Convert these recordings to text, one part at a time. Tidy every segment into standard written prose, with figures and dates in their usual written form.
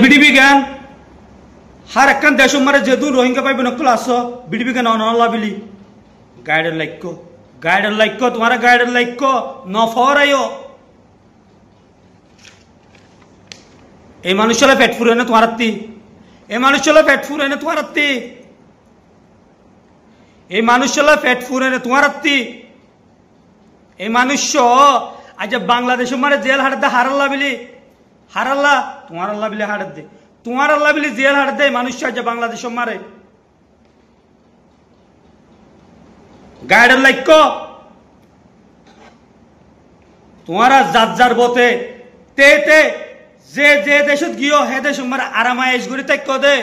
BDB জ্ঞান হার একখান দেশ মারে যেদু রোহিঙ্গা পাইবে নকল আস বিডিবি জ্ঞান অনলা বিলি গাইডের লাইক্য তোমার গাইডের লাইক্য নফরাইও এই মানুষের পেট ফুরে না তোমার এই মানুষের পেট ফুরে না তোমার এই মানুষের পেট ফুরে না তোমার এই মানুষ আজ বাংলাদেশ মারে জেল হাট দে হারাল্লা তোমার আল্লাহ বিলি হাট দে তোমার আল্লাহ বিলি জেল হাট দে মানুষ আজ বাংলাদেশ মারে গাইডের লাইক্য তোমারা যার বতে তে যে যে দেশত গিয়ে হে দেশ মারে আরামায়েশ করি তাই দে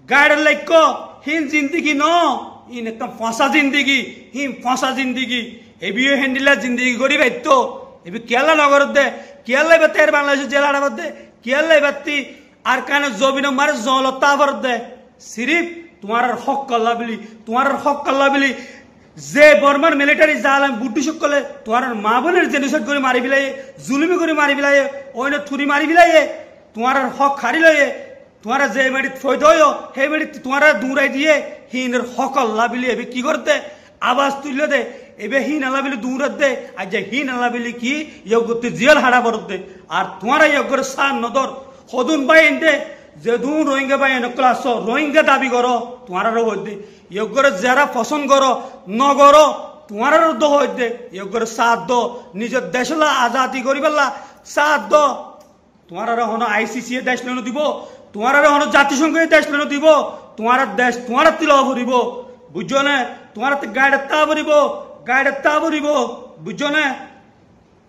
গাইডের লাইক্য হিন জিন্দিগি ন ইন একদম ফসা জিন্দিগি হিম ফসা জিন্দিগি এবিও হ্যান্ডিলা জিন্দিগি করি বাইত এবি কেলা নগর দে কেলা বেতের বাংলাদেশ জেল হাট দে কেলা বেতি আর কানে জবিন মারে জলতা ভর দে সিরিফ তোমার হক কল্লা বিলি যে বর্মার মিলিটারি জালাম বুদ্ধি সকলে তোমার মা বোনের জেনোসাইড করে মারি ফেলাই জুলুমি করে মারি ফেলাই অন্য থুরি মারি ফেলাই তোমার হক হারি লয়ে তোমার যে মেডি ফৈদ হে মেডি তোমার দূরাই দিয়ে হিনের হক আল্লাহ বিলি এবে কি করতে আওয়াজ তুললে দে এবে হিন আল্লাহ বিলি দূর দে আর যে হিন আল্লাহ বিলি কি ইয়গতে জেল হারা বরত দে আর তোমার ইয়গর সান নদর হদুন বাই এন্ডে যে দু রোহিঙ্গা বাই এন ক্লাস রোহিঙ্গা দাবি করো তোমার হইতে ইয়গর যারা পছন্দ করো নগর তোমার দ হইতে ইয়গর সাথ দ নিজের দেশলা আজাদি করিবাল্লা সাথ দ তোমার হন আইসিসি দেশ লেন দিব তোমার হন জাতিসংঘ দেশ লেন দিব তোমার দেশ তোমার তিল ভরিব বুঝছো না তোমার গাইডের তা ভরিব বুঝছো না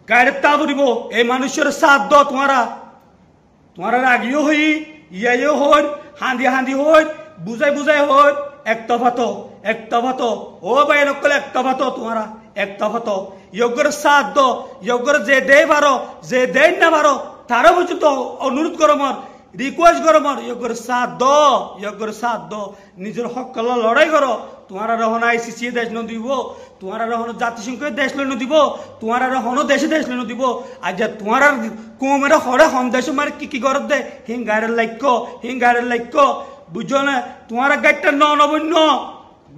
গাইডের তা ভরিব এই মানুষের সাথ দ তোমার আগিও হই ইয়াইও হই হাঁদি হই বুঝাই হই একতফাত ও ভাই নকলে একতফাত তোমারা একতফাত ইয়গর সাথ দ ইয়গর যে দে পারো যে দেন না পারো তারও পর্যন্ত অনুরোধ করো মর রিকোয়েস্ট করো মর ইয়গর সাথ দ নিজের হক কল্লা লড়াই করো তোমার হন আইসিসি দেশ ন দিব তোমার হন জাতিসংঘ দেশ লেন দিব তোমার হন দেশে দেশ লেন দিব আজ তোমার কুমের হরে হম দেশ মার কি করত দে হিং গাইডের লাইক্য বুঝছো না তোমার গাইডটা নবন্য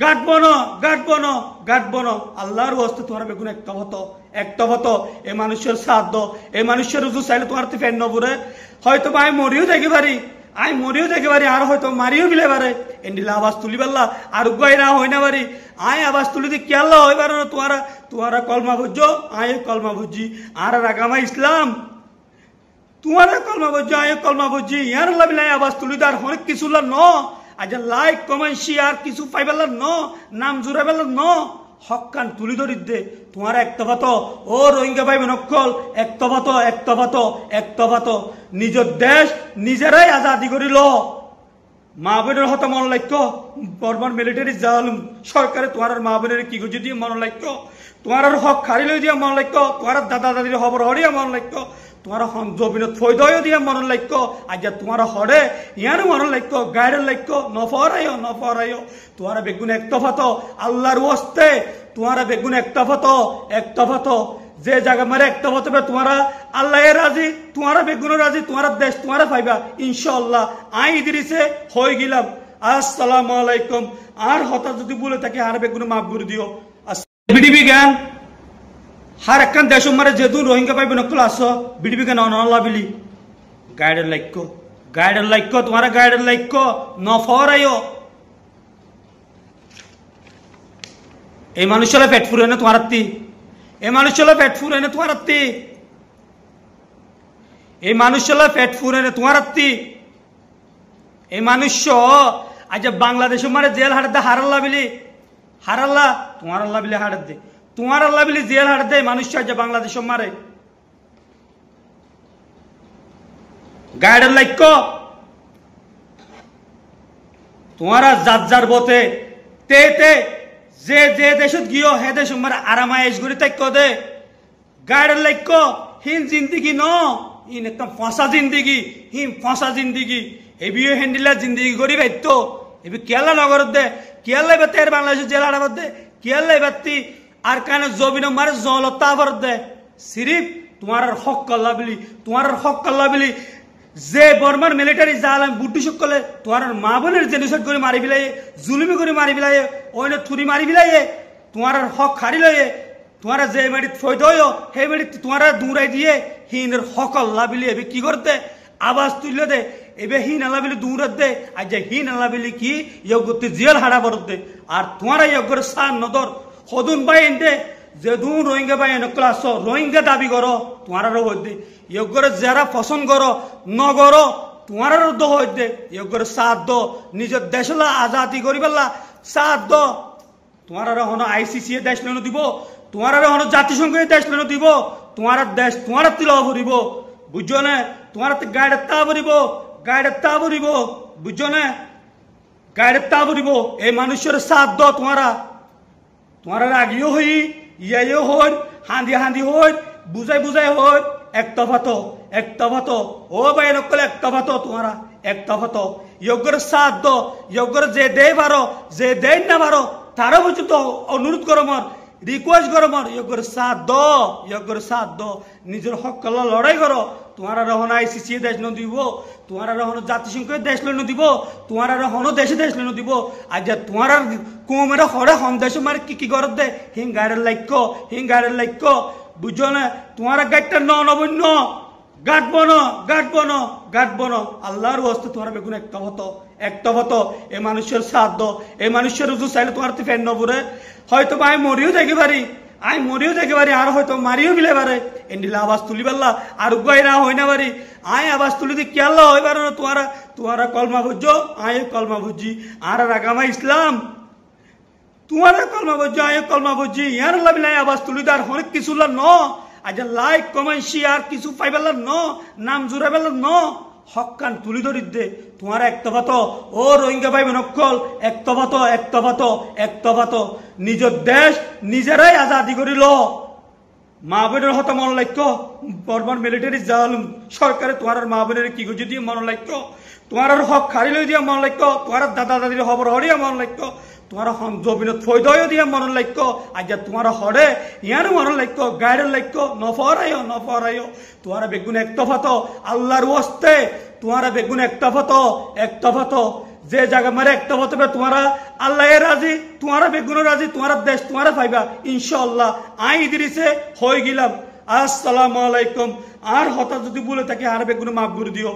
গাটবো ন আল্লাহর হস্তে তোমার বেগুন একতফত এ মানুষের সাথ দ এ মানুষের রুজু চাইলে তোমার ফেন নবরে হয়তো আমি মরিও দেখি পারি আর হয়তো মারিও বিলে পারে এন্ডিলা আওয়াজ তুলি পারলা আর উগাই না হয় না পারি আয় আওয়াজ তুলি দি কেলা হয় পারো না তোমারা কলমা বুঝছো আয় কলমা বুঝি আর রাগামা ইসলাম তোমারা কলমা বুঝছো আয় কলমা বুঝি ইয়ার লাবিলাই আওয়াজ তুলি তার অনেক কিছু ন আজ লাইক কমেন্ট শেয়ার কিছু পাইবেলার ন নাম জুড়াইবেলার ন হকান তুলি ধরি দে তোমার একতফাত ও রোহিঙ্গা পাইবে নকল একতফাত নিজের দেশ নিজেরাই আজাদি করিল মা বোনের হত মন লাক্য বর্মার মিলিটারি জালুম সরকারে তোমার মা বোনের কি গুজি দিয়ে মন লাক্য তোমার হক খারি লই দিয়া মন লাক্য তোমার দাদা দাদির খবর হরিয়া মন লাক্য তোমার জমিনত ফৈদয় দিয়া মন লাক্য আজ তোমার হরে ইয়ার মন লাক্য গাইডের লাক্য নফরাইও তোমার বেগুন একতফাত আল্লাহর ওয়াস্তে তোমার বেগুন একতফাত যে জায়গা মারে একতফাত তোমার আল্লাহ রাজি তোমার বেগুন রাজি তোমার দেশ তোমার পাইবা ইনশাআল্লাহ আই ইদরিসে হয়ে গেলাম আসসালামু আলাইকুম আর হতা যদি বলে থাকে আর বেগুন মাফ করে দিও বিডিবি জ্ঞান হার একখান দেশ মারে যেদু রোহিঙ্গা পাইবে নকল আস বিডিবি জ্ঞান অনলা বিলি গাইডের লাইক্য তোমার গাইডের লাইক্য নফরাইও এই মানুষের পেট ফুরে না তোমার এই মানুষের পেট ফুরে না তোমার এই মানুষের পেট ফুরে না তোমার এই মানুষ আজ বাংলাদেশ মারে জেল হাট দে হারাল্লা তোমার আল্লাহ বিলি হাট দে তোমার আল্লাহ বিলি জেল হাট দে মানুষ আজ বাংলাদেশ মারে গাইডের লাইক্য তোমারা যার বতে তে যে যে দেশত গিয়ে হে দেশ মারে আরামায়েশ করি তাই দে গাইডের লাইক্য হিন জিন্দিগি ন ইন একদম ফসা জিন্দিগি হিম ফসা জিন্দিগি এবিও হ্যান্ডিলা জিন্দিগি করি বাইত এবি কেলা নগর দে কেলা বেতের বাংলাদেশ জেল হাট দে কেলা বেতি আর কানে জবিন মারে জলতা ভর দে সিরিফ তোমার হক কল্লা বিলি যে বর্মার মিলিটারি জালাম বুদ্ধি সকলে তোমার মা বোনের জেনোসাইড করে মারি ফেলাই জুলুমি করে মারি ফেলাই অন্য থুরি মারি ফেলাই তোমার হক হারি লয়ে তোমার যে মেডিত ফৈদ হে মেডিত তোমার দূরাই দিয়ে হিনের হক আল্লাহ বিলি এবে কি করতে আওয়াজ তুললে দে এবে হিন আল্লাহ বিলি দূরত দে আর যে হিন আল্লাহ বিলি কি ইয়গতে জিয়াল হাড়া বরত দে আর তোমার ইয়গর সান নদর হদুন বাইন দে যে দুন রোহিঙ্গা বাইন ক্লাস রোহিঙ্গা দাবি করো তোমার হইতে ইয়গর যারা পছন্দ করো নগর তোমার দো হইতে ইয়গর সাথ দো নিজের দেশলা আজাদি করি পারলা সাথ দো তোমার হন আইসিসি দেশ লেন দিব তোমার হন জাতিসংঘ দেশ লেন দিব তোমার দেশ তোমার তিল ভরিব বুঝছো না তোমার গাড়ির তা ভরিব বুঝছো না গাড়ির তা ভরিব এই মানুষের সাথ দ তোমার আগিও হই ইয়াইও হই হাঁদি হই বুঝাই হই একতফাত ও ভাই নকলে একতফাত তোমারা একতফাত ইয়গর সাথ দ ইয়গর যে দেই পারো যে দেই না পারো তারও পর্যন্ত অনুরোধ করো মর রিকোয়েস্ট করো মর ইয়গর সাথ দ নিজের হক কল্লা লড়াই করো তোমার রহন আইসিসি দেশ ন দিব তোমার রহন জাতিসংঘ দেশ লেন দিব তোমার রহন দেশে দেশ লেন দিব আজ তোমার কুমের হরে হন দেশ মার কি করত দে হিং গাড়ির লাইক বুঝছো না তোমার গাড়িটা নবন্য গাঁটব না আল্লাহর হস্তে তোমার বেগুন একতভত এ মানুষের সাধ্য এ মানুষের রুজু চাইলে তোমার ফেন নবরে হয়তো আমি মরিও দেখে পারি আর হয়তো মারিও বিলে পারে এন্ডিলা আওয়াজ তুলি পারলা আর উগাই না হই না পারি আয় আওয়াজ তুলি দি কেলা হই পারে না তোমারা কলমা বুঝছো আয় কলমা বুঝি আর রাগামা ইসলাম তোমারা কলমা বুঝছো আয় কলমা বুঝি ইয়ার লাবিলাই আওয়াজ তুলি দার অনেক কিছু ন আজ লাইক কমেন্ট শেয়ার কিছু পাইবেলা ন নাম জুড়ে বেলা ন হকান তুলি ধরি দে তোমার একতফাত ও রোহিঙ্গা ভাই নকল একতফাত নিজের দেশ নিজেরাই আজাদি করিল মা বোনের হতা মন লাগ্য বর্মার মিলিটারি জাল সরকারে তোমার মা বোনের কি গুজি দিয়ে মন লাগ্য তোমার হক খারি লই দিয়া মন লাগ্য তোমার দাদা দাদির খবর হরিয়া মন লাগ্য তোমার জমিনত ফৈদয় দিয়া মন লাগ্য আজ তোমার হরে ইয়ার মন লাগ্য গায়ের লাগ্য নফরাইও তোমার বেগুন একতফাত আল্লাহর ওয়াস্তে তোমার বেগুন একতফাত যে জায়গা মারে একতফাত তোমার আল্লাহ রাজি তোমার বেগুন রাজি তোমার দেশ তোমার পাইবা ইনশাআল্লাহ আই ইদরিসে হয়ে গেলাম আসসালামু আলাইকুম আর হঠাৎ যদি বলে থাকি আর বেগুন মাফ করে দিও।